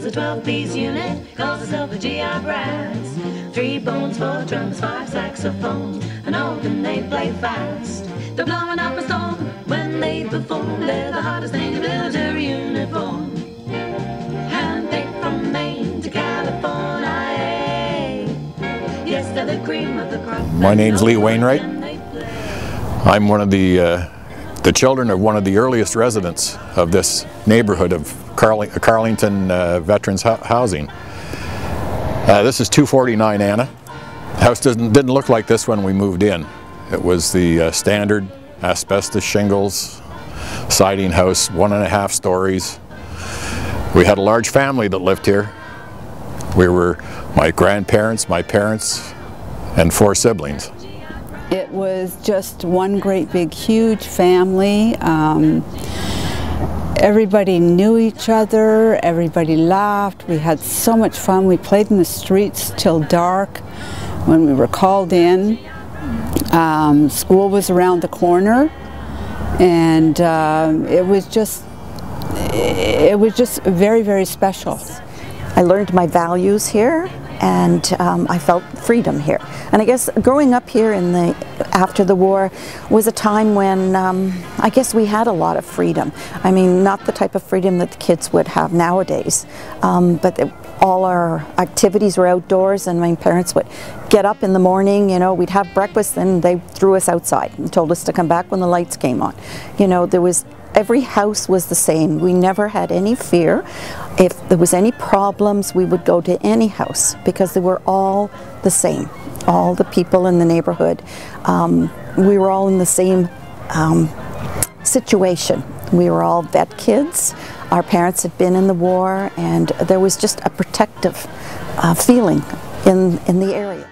a 12-piece unit, calls herself a GI brass. 3 bones, 4 drums, 5 saxophones, an organ they play fast. They're blowing up a storm when they perform. They're the hottest thing in military uniform. Handpicked from Maine to California. Yes, they're the cream of the crop. My name's Lee Wainwright. I'm one of the children of one of the earliest residents of this neighborhood of Carlington Veterans Housing. This is 249 Anna. The house didn't look like this when we moved in. It was the standard asbestos shingles, siding house, 1.5 stories. We had a large family that lived here. We were my grandparents, my parents, and 4 siblings. It was just one great big huge family. Everybody knew each other, everybody laughed, we had so much fun. We played in the streets till dark when we were called in. School was around the corner, and it was just very, very special. I learned my values here, and I felt freedom here. And I guess growing up here after the war was a time when I guess we had a lot of freedom. I mean, not the type of freedom that the kids would have nowadays, but all our activities were outdoors, and my parents would get up in the morning, you know, we'd have breakfast, and they threw us outside and told us to come back when the lights came on. You know, every house was the same. We never had any fear. If there was any problems, we would go to any house because they were all the same. All the people in the neighborhood. We were all in the same situation. We were all vet kids. Our parents had been in the war, and there was just a protective feeling in the area.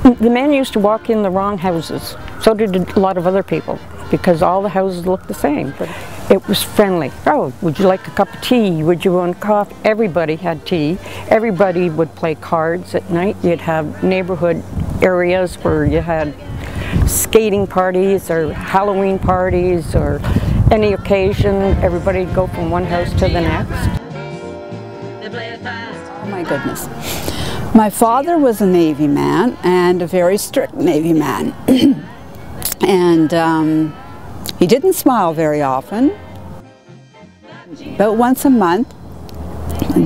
The men used to walk in the wrong houses. So did a lot of other people, because all the houses looked the same. But it was friendly. Oh, would you like a cup of tea? Would you want coffee? Everybody had tea. Everybody would play cards at night. You'd have neighborhood areas where you had skating parties or Halloween parties or any occasion. Everybody'd go from one house to the next. Oh my goodness. My father was a Navy man, and a very strict Navy man. And he didn't smile very often. About once a month,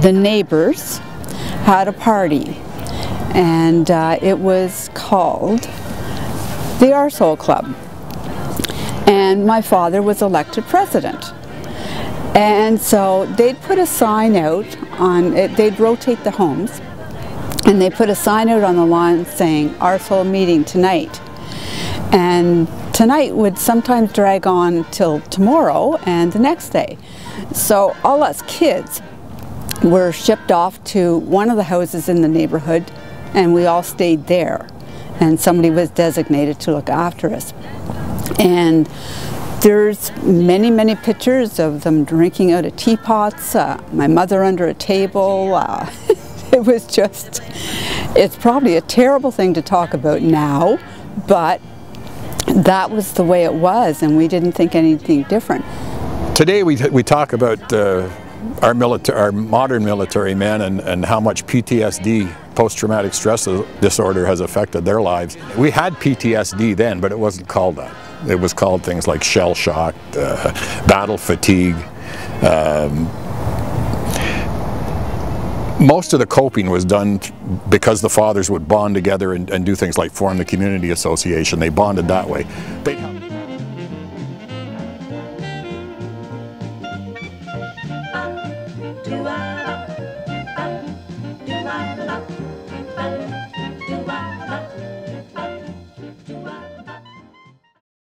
the neighbors had a party, and it was called the Arsehole Club. And my father was elected president. And so they'd put a sign out on it, they'd rotate the homes, and they put a sign out on the lawn saying, "Arsehole meeting tonight." And tonight would sometimes drag on till tomorrow and the next day. So all us kids were shipped off to one of the houses in the neighborhood, and we all stayed there. And somebody was designated to look after us. And there's many, many pictures of them drinking out of teapots, my mother under a table. It was just, it's probably a terrible thing to talk about now, but that was the way it was, and we didn't think anything different. Today we talk about our modern military men and how much PTSD, post-traumatic stress disorder, has affected their lives. We had PTSD then, but it wasn't called that. It was called things like shell shock, battle fatigue. Most of the coping was done because the fathers would bond together and do things like form the community association. They bonded that way.